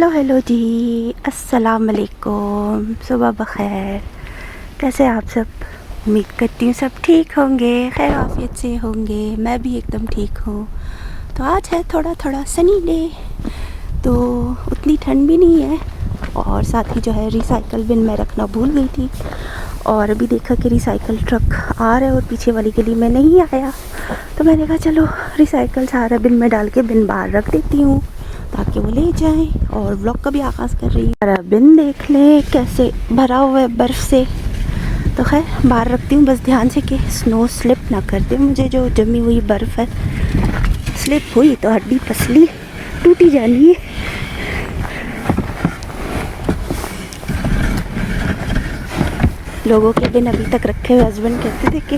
Hello जी, अस्सलाम वालेकुम, सुबह बखैर। कैसे आप सब? उम्मीद करती हूँ सब ठीक होंगे, खैर आफियत से होंगे। मैं भी एकदम ठीक हूँ। तो आज है थोड़ा थोड़ा सनी डे, तो उतनी ठंड भी नहीं है। और साथ ही जो है रिसाइकल बिन मैं रखना भूल गई थी, और अभी देखा कि रिसाइकल ट्रक आ रहा है और पीछे वाली गली में नहीं आया, तो मैंने कहा चलो रिसाइकल सारा बिन में डाल के बिन बाहर रख देती हूँ ताकि वो ले जाएं। और व्लॉग का भी आगाज़ कर रही है। बिन देख लें कैसे भरा हुआ है बर्फ़ से। तो खैर बाहर रखती हूँ, बस ध्यान से कि स्नो स्लिप ना कर दे मुझे। जो जमी हुई बर्फ़ है, स्लिप हुई तो हड्डी पसली टूटी जानी है। लोगों के बिन अभी तक रखे हुए हस्बैंड कहते थे कि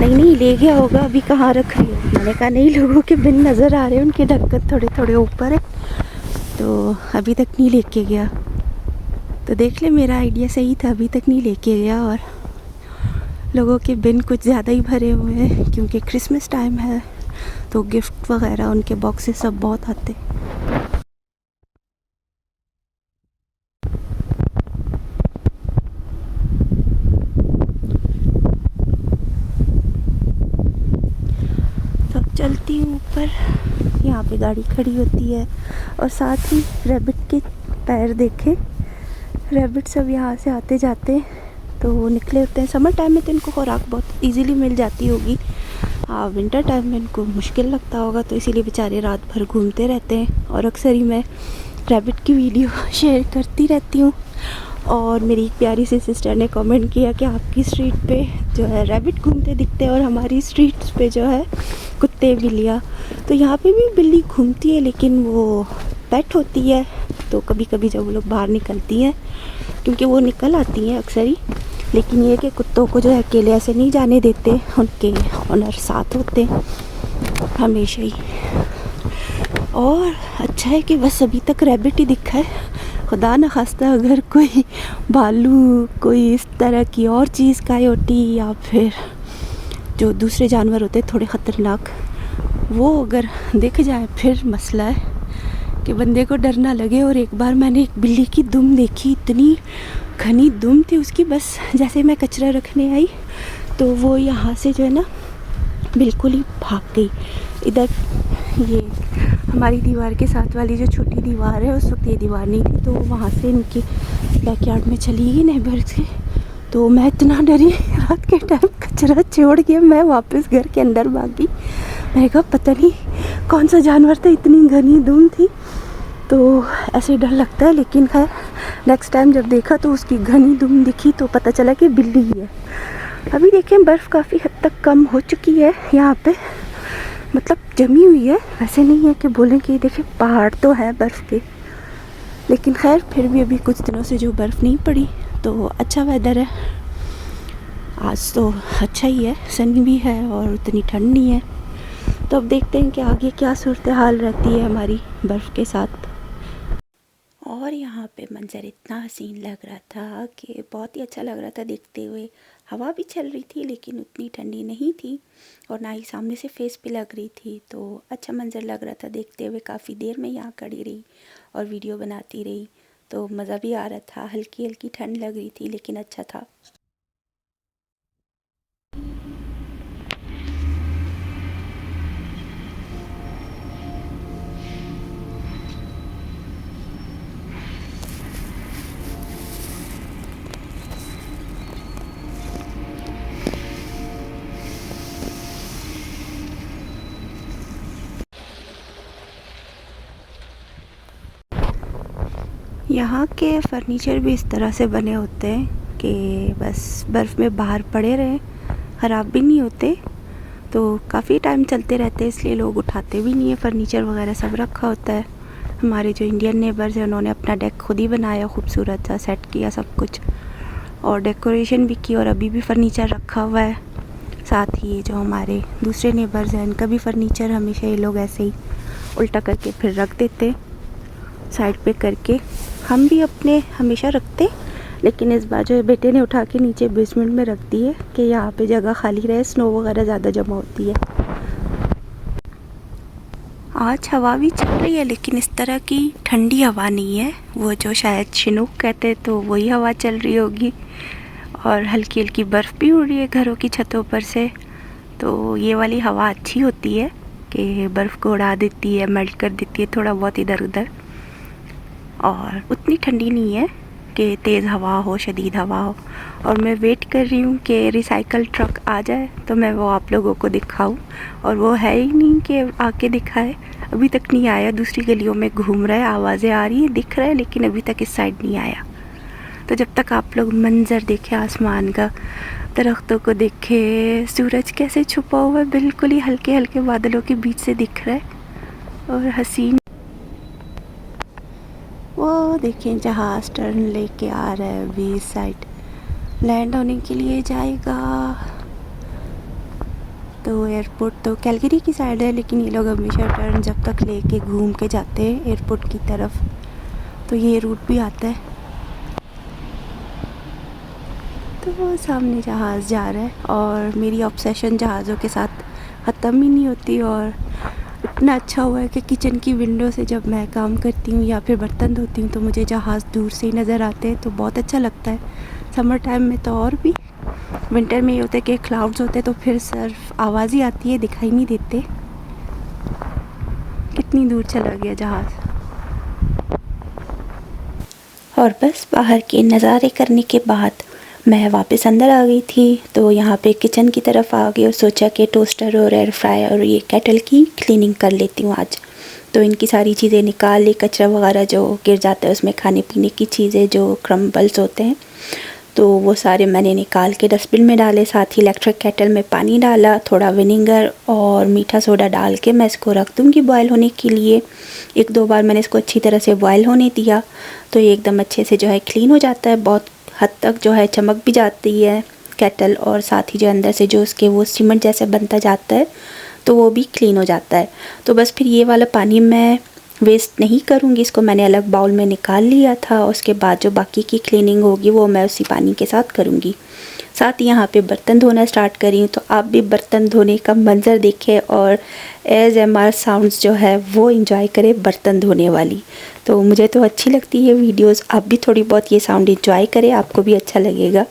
नहीं ले गया होगा, अभी कहाँ रख रही हो। मैंने कहा नहीं, लोगों के बिन नज़र आ रहे हैं, उनके ढक्कन थोड़े थोड़े ऊपर है, तो अभी तक नहीं लेके गया। तो देख ले, मेरा आइडिया सही था, अभी तक नहीं लेके गया। और लोगों के बिन कुछ ज़्यादा ही भरे हुए हैं क्योंकि क्रिसमस टाइम है, तो गिफ्ट वगैरह उनके बॉक्सेस सब बहुत आते। तो अब चलती हूँ ऊपर, यहाँ पे गाड़ी खड़ी होती है और साथ ही रैबिट के पैर देखे। रैबिट सब यहाँ से आते जाते तो वो निकले होते हैं। समर टाइम में तो इनको खुराक बहुत इजीली मिल जाती होगी, हाँ विंटर टाइम में इनको मुश्किल लगता होगा, तो इसीलिए बेचारे रात भर घूमते रहते हैं। और अक्सर ही मैं रैबिट की वीडियो शेयर करती रहती हूँ। और मेरी एक प्यारी सी सिस्टर ने कमेंट किया कि आपकी स्ट्रीट पे जो है रैबिट घूमते दिखते हैं और हमारी स्ट्रीट्स पे जो है कुत्ते बिल्लियाँ। तो यहाँ पे भी बिल्ली घूमती है, लेकिन वो पेट होती है, तो कभी कभी जब वो लोग बाहर निकलती हैं, क्योंकि वो निकल आती हैं अक्सर ही। लेकिन ये कि कुत्तों को जो है अकेले ऐसे नहीं जाने देते, उनके ऑनर साथ होते हैं हमेशा ही। और अच्छा है कि बस अभी तक रैबिट ही दिखा है। खुदा न खास्ता अगर कोई भालू, कोई इस तरह की और चीज़, कायोटी या फिर जो दूसरे जानवर होते हैं थोड़े ख़तरनाक, वो अगर दिख जाए फिर मसला है कि बंदे को डर ना लगे। और एक बार मैंने एक बिल्ली की दुम देखी, इतनी घनी दुम थी उसकी, बस जैसे मैं कचरा रखने आई तो वो यहाँ से जो है ना बिल्कुल ही भाग गई। इधर ये हमारी दीवार के साथ वाली जो छोटी दीवार है, उस वक्त ये दीवार नहीं थी, तो वहाँ से इनके बैकयार्ड में चली गई नेबर से। तो मैं इतना डरी, रात के टाइम कचरा छोड़ के मैं वापस घर के अंदर भागी। मैंने कहा पता नहीं कौन सा जानवर था, इतनी घनी धुंध थी, तो ऐसे डर लगता है। लेकिन खैर नेक्स्ट टाइम जब देखा तो उसकी घनी धुंध दिखी तो पता चला कि बिल्ली ही है। अभी देखें बर्फ़ काफ़ी हद तक कम हो चुकी है यहाँ पे, मतलब जमी हुई है। वैसे नहीं है कि बोलें कि देखिए पहाड़ तो है बर्फ़ के, लेकिन खैर फिर भी अभी कुछ दिनों से जो बर्फ़ नहीं पड़ी, तो अच्छा वेदर है आज, तो अच्छा ही है, सनी भी है और उतनी ठंड नहीं है। तो अब देखते हैं कि आगे क्या सूरत हाल रहती है हमारी बर्फ़ के साथ। और यहाँ पे मंज़र इतना हसीन लग रहा था कि बहुत ही अच्छा लग रहा था देखते हुए। हवा भी चल रही थी लेकिन उतनी ठंडी नहीं थी, और ना ही सामने से फेस पे लग रही थी, तो अच्छा मंज़र लग रहा था देखते हुए। काफ़ी देर में यहाँ खड़ी रही और वीडियो बनाती रही, तो मज़ा भी आ रहा था। हल्की हल्की ठंड लग रही थी लेकिन अच्छा था। यहाँ के फर्नीचर भी इस तरह से बने होते हैं कि बस बर्फ़ में बाहर पड़े रहें, ख़राब भी नहीं होते, तो काफ़ी टाइम चलते रहते हैं, इसलिए लोग उठाते भी नहीं है। फर्नीचर वगैरह सब रखा होता है। हमारे जो इंडियन नेबर्स हैं उन्होंने अपना डेक खुद ही बनाया, खूबसूरत सा सेट किया सब कुछ, और डेकोरेशन भी की, और अभी भी फर्नीचर रखा हुआ है। साथ ही जो हमारे दूसरे नेबर्स हैं इनका भी फर्नीचर हमेशा ये लोग ऐसे ही उल्टा करके फिर रख देते साइड पे करके। हम भी अपने हमेशा रखते, लेकिन इस बार जो है बेटे ने उठा के नीचे बेसमेंट में रख दी है कि यहाँ पे जगह खाली रहे, स्नो वगैरह ज़्यादा जमा होती है। आज हवा भी चल रही है लेकिन इस तरह की ठंडी हवा नहीं है, वो जो शायद शिनूक कहते हैं तो वही हवा चल रही होगी। और हल्की हल्की बर्फ़ भी उड़ रही है घरों की छतों पर से। तो ये वाली हवा अच्छी होती है कि बर्फ़ को उड़ा देती है, मेल्ट कर देती है थोड़ा बहुत इधर उधर, और उतनी ठंडी नहीं है कि तेज़ हवा हो, शदीद हवा हो। और मैं वेट कर रही हूँ कि रिसाइकल ट्रक आ जाए तो मैं वो आप लोगों को दिखाऊं, और वो है ही नहीं कि आके दिखाए। अभी तक नहीं आया, दूसरी गलियों में घूम रहा है, आवाज़ें आ रही हैं, दिख रहा है, लेकिन अभी तक इस साइड नहीं आया। तो जब तक आप लोग मंज़र देखे आसमान का, दरख्तों को देखे, सूरज कैसे छुपा हुआ है, बिल्कुल ही हल्के हल्के बादलों के बीच से दिख रहा है और हसीन। वो देखें जहाज़ टर्न लेके आ रहा है, अभी इस साइड लैंड होने के लिए जाएगा। तो एयरपोर्ट तो कैलगरी की साइड है, लेकिन ये लोग हमेशा टर्न जब तक लेके घूम के जाते हैं एयरपोर्ट की तरफ, तो ये रूट भी आता है। तो वो सामने जहाज़ जा रहा है और मेरी ऑब्सेशन जहाज़ों के साथ ख़त्म ही नहीं होती। और इतना अच्छा हुआ है कि किचन की विंडो से जब मैं काम करती हूँ या फिर बर्तन धोती हूँ तो मुझे जहाज़ दूर से ही नज़र आते हैं, तो बहुत अच्छा लगता है। समर टाइम में तो और भी, विंटर में ये होता है कि क्लाउड्स होते हैं तो फिर सिर्फ आवाज़ ही आती है, दिखाई नहीं देते। कितनी दूर चला गया जहाज़। और बस बाहर के नज़ारे करने के बाद मैं वापस अंदर आ गई थी। तो यहाँ पे किचन की तरफ आ गई और सोचा कि टोस्टर और एयर फ्रायर और ये केटल की क्लीनिंग कर लेती हूँ आज। तो इनकी सारी चीज़ें निकाल ली, कचरा वगैरह जो गिर जाता है उसमें, खाने पीने की चीज़ें जो क्रम्बल्स होते हैं, तो वो सारे मैंने निकाल के डस्टबिन में डाले। साथ ही इलेक्ट्रिक केटल में पानी डाला, थोड़ा विनेगर और मीठा सोडा डाल के मैं इसको रख दूँगी बॉयल होने के लिए। 1-2 बार मैंने इसको अच्छी तरह से बॉयल होने दिया तो ये एकदम अच्छे से जो है क्लीन हो जाता है। बहुत हद तक जो है चमक भी जाती है केटल, और साथ ही जो अंदर से जो उसके वो सीमेंट जैसा बनता जाता है तो वो भी क्लीन हो जाता है। तो बस फिर ये वाला पानी मैं वेस्ट नहीं करूँगी, इसको मैंने अलग बाउल में निकाल लिया था। उसके बाद जो बाकी की क्लीनिंग होगी वो मैं उसी पानी के साथ करूँगी। साथ ही यहाँ पे बर्तन धोना स्टार्ट करी हूँ, तो आप भी बर्तन धोने का मंज़र देखें और ASMR साउंड्स जो है वो इंजॉय करें बर्तन धोने वाली। तो मुझे तो अच्छी लगती है वीडियोस, आप भी थोड़ी बहुत ये साउंड इंजॉय करें, आपको भी अच्छा लगेगा।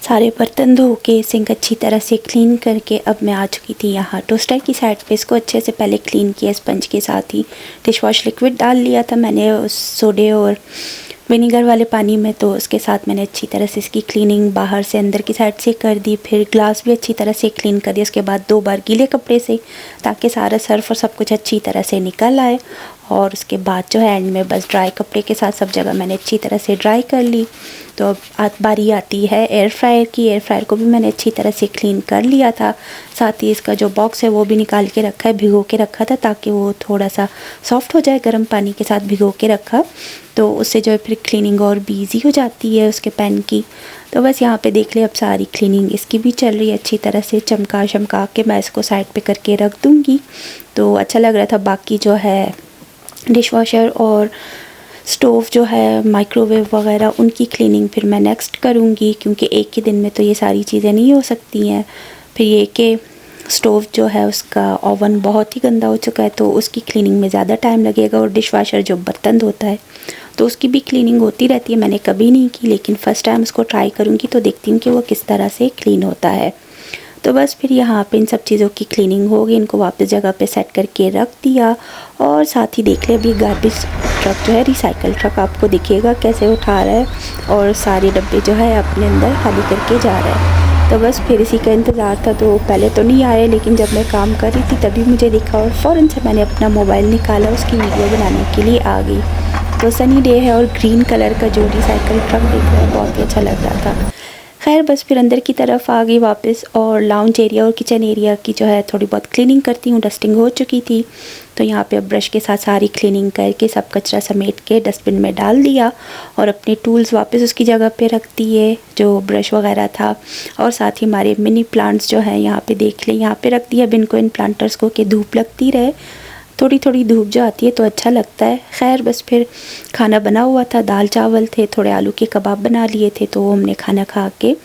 सारे बर्तन धो के सिंक अच्छी तरह से क्लीन करके अब मैं आ चुकी थी यहाँ टोस्टर की साइड पे। इसको अच्छे से पहले क्लीन किया स्पंज के साथ ही, डिश वॉश लिक्विड डाल लिया था मैंने उस सोडे और विनेगर वाले पानी में, तो उसके साथ मैंने अच्छी तरह से इसकी क्लीनिंग बाहर से अंदर की साइड से कर दी। फिर ग्लास भी अच्छी तरह से क्लीन कर दिया, उसके बाद 2 बार गीले कपड़े से, ताकि सारा सर्फ और सब कुछ अच्छी तरह से निकल आए। और उसके बाद जो है एंड में बस ड्राई कपड़े के साथ सब जगह मैंने अच्छी तरह से ड्राई कर ली। तो अब बारी आती है एयर फ्रायर की। एयर फ्रायर को भी मैंने अच्छी तरह से क्लीन कर लिया था। साथ ही इसका जो बॉक्स है वो भी निकाल के रखा है, भिगो के रखा था ताकि वो थोड़ा सा सॉफ्ट हो जाए, गर्म पानी के साथ भिगो के रखा, तो उससे जो है फिर क्लीनिंग और भी ईजी हो जाती है उसके पैन की। तो बस यहाँ पे देख ले, अब सारी क्लीनिंग इसकी भी चल रही है अच्छी तरह से। चमका के मैं इसको साइड पे करके रख दूँगी। तो अच्छा लग रहा था। बाकी जो है डिश वॉशर और स्टोव जो है, माइक्रोवेव वगैरह, उनकी क्लीनिंग फिर मैं नेक्स्ट करूँगी, क्योंकि एक ही दिन में तो ये सारी चीज़ें नहीं हो सकती हैं। फिर ये कि स्टोव जो है उसका ओवन बहुत ही गंदा हो चुका है, तो उसकी क्लीनिंग में ज़्यादा टाइम लगेगा। और डिश वाशर जो बर्तन धोता है तो उसकी भी क्लीनिंग होती रहती है, मैंने कभी नहीं की, लेकिन फ़र्स्ट टाइम उसको ट्राई करूँगी तो देखती हूँ कि वो किस तरह से क्लीन होता है। तो बस फिर यहाँ पे इन सब चीज़ों की क्लीनिंग हो गई, इनको वापस जगह पे सेट करके रख दिया। और साथ ही देख ले अभी गार्बेज ट्रक जो है, रिसाइकल ट्रक आपको दिखेगा कैसे उठा रहा है और सारे डब्बे जो है अपने अंदर खाली करके जा रहा है। तो बस फिर इसी का इंतज़ार था। तो पहले तो नहीं आया, लेकिन जब मैं काम कर रही थी तभी मुझे दिखा और फ़ौरन से मैंने अपना मोबाइल निकाला, उसकी वीडियो बनाने के लिए आ गई। तो सनी डे है और ग्रीन कलर का जो रिसाइकल ट्रक देख रहा है बहुत ही अच्छा लग रहा था। खैर बस फिर अंदर की तरफ आ गई वापस, और लाउंज एरिया और किचन एरिया की जो है थोड़ी बहुत क्लीनिंग करती हूँ। डस्टिंग हो चुकी थी, तो यहाँ पे अब ब्रश के साथ सारी क्लीनिंग करके सब कचरा समेट के डस्टबिन में डाल दिया और अपने टूल्स वापस उसकी जगह पे रख दिए, जो ब्रश वगैरह था। और साथ ही हमारे मिनी प्लांट्स जो हैं यहाँ पे देख लें, यहाँ पे रख दिया अब इनको, इन प्लांटर्स को, कि धूप लगती रहे। थोड़ी थोड़ी धूप जो आती है तो अच्छा लगता है। खैर बस फिर खाना बना हुआ था, दाल चावल थे, थोड़े आलू के कबाब बना लिए थे, तो हमने खाना खा के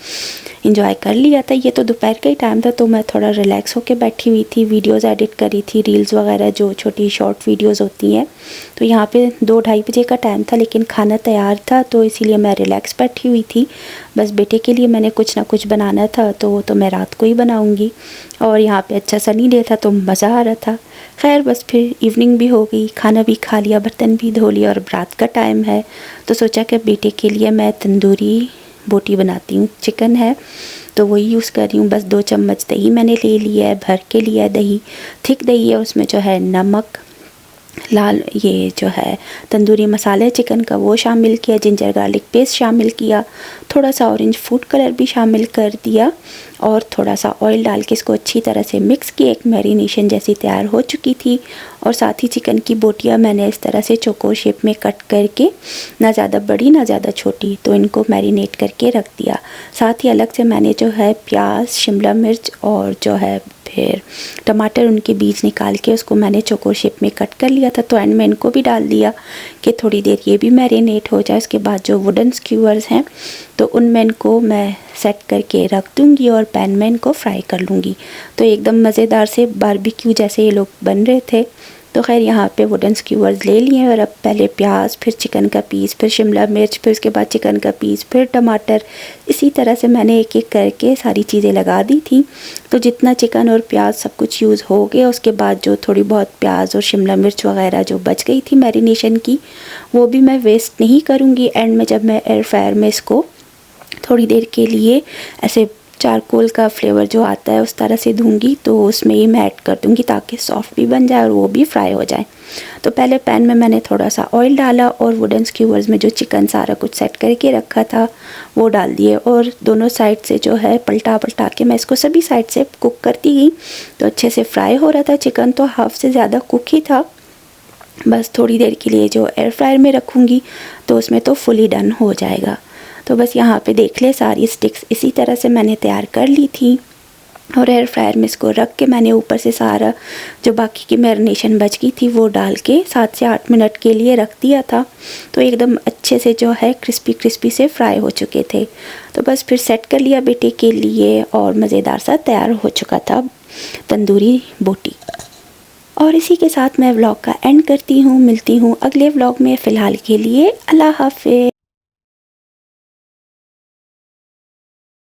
इंजॉय कर लिया था। ये तो दोपहर का ही टाइम था, तो मैं थोड़ा रिलैक्स होके बैठी हुई थी, वीडियोस एडिट करी थी, रील्स वगैरह जो छोटी शॉर्ट वीडियोस होती हैं। तो यहाँ पे 2-2:30 बजे का टाइम था, लेकिन खाना तैयार था, तो इसीलिए मैं रिलैक्स बैठी हुई थी। बस बेटे के लिए मैंने कुछ ना कुछ बनाना था, तो मैं रात को ही बनाऊँगी। और यहाँ पे अच्छा सनी डे था तो मज़ा आ रहा था। खैर बस फिर इवनिंग भी हो गई, खाना भी खा लिया, बर्तन भी धो लिया, और रात का टाइम है तो सोचा कि बेटे के लिए मैं तंदूरी बोटी बनाती हूँ। चिकन है तो वही यूज़ कर रही हूँ। बस 2 चम्मच दही मैंने ले लिया है, भर के लिया है दही, थिक दही है, उसमें जो है नमक, लाल ये जो है तंदूरी मसाले चिकन का वो शामिल किया, जिंजर गार्लिक पेस्ट शामिल किया, थोड़ा सा ऑरेंज फूड कलर भी शामिल कर दिया, और थोड़ा सा ऑयल डाल के इसको अच्छी तरह से मिक्स किया। एक मैरिनेशन जैसी तैयार हो चुकी थी। और साथ ही चिकन की बोटियाँ मैंने इस तरह से चौकोर शेप में कट करके, ना ज़्यादा बड़ी ना ज़्यादा छोटी, तो इनको मैरिनेट करके रख दिया। साथ ही अलग से मैंने जो है प्याज, शिमला मिर्च और जो है फिर टमाटर, उनके बीज निकाल के उसको मैंने चौकोर शेप में कट कर लिया था। तो एंड में इनको भी डाल दिया कि थोड़ी देर ये भी मैरिनेट हो जाए। उसके बाद जो वुडन स्क्यूअर्स हैं तो उनमें इनको मैं सेट करके रख दूँगी और पैन में इनको फ्राई कर लूँगी। तो एकदम मज़ेदार से बारबेक्यू जैसे ये लोग बन रहे थे। तो खैर यहाँ पे वुडन स्क्यूअर्स ले लिए, और अब पहले प्याज, फिर चिकन का पीस, फिर शिमला मिर्च, फिर उसके बाद चिकन का पीस, फिर टमाटर, इसी तरह से मैंने एक एक करके सारी चीज़ें लगा दी थी। तो जितना चिकन और प्याज सब कुछ यूज़ हो गया, उसके बाद जो थोड़ी बहुत प्याज और शिमला मिर्च वगैरह जो बच गई थी मैरिनेशन की, वो भी मैं वेस्ट नहीं करूँगी। एंड में जब मैं एयर फ्रायर में इसको थोड़ी देर के लिए ऐसे चारकोल का फ्लेवर जो आता है उस तरह से दूंगी, तो उसमें ही मैं ऐड कर दूंगी ताकि सॉफ्ट भी बन जाए और वो भी फ्राई हो जाए। तो पहले पैन में मैंने थोड़ा सा ऑयल डाला और वुडन स्क्यूअर्स में जो चिकन सारा कुछ सेट करके रखा था वो डाल दिए, और दोनों साइड से जो है पलटा पलटा के मैं इसको सभी साइड से कुक करती गई। तो अच्छे से फ्राई हो रहा था, चिकन तो हाफ से ज़्यादा कुक ही था। बस थोड़ी देर के लिए जो एयर फ्रायर में रखूँगी तो उसमें तो फुली डन हो जाएगा। तो बस यहाँ पे देख ले सारी स्टिक्स इसी तरह से मैंने तैयार कर ली थी, और एयर फ्रायर में इसको रख के मैंने ऊपर से सारा जो बाकी की मैरिनेशन बच गई थी वो डाल के 7 से 8 मिनट के लिए रख दिया था। तो एकदम अच्छे से जो है क्रिस्पी क्रिस्पी से फ्राई हो चुके थे। तो बस फिर सेट कर लिया बेटे के लिए, और मज़ेदार सा तैयार हो चुका था तंदूरी बोटी। और इसी के साथ मैं व्लॉग का एंड करती हूँ। मिलती हूँ अगले व्लॉग में। फ़िलहाल के लिए अल्लाह हाफ़िज़।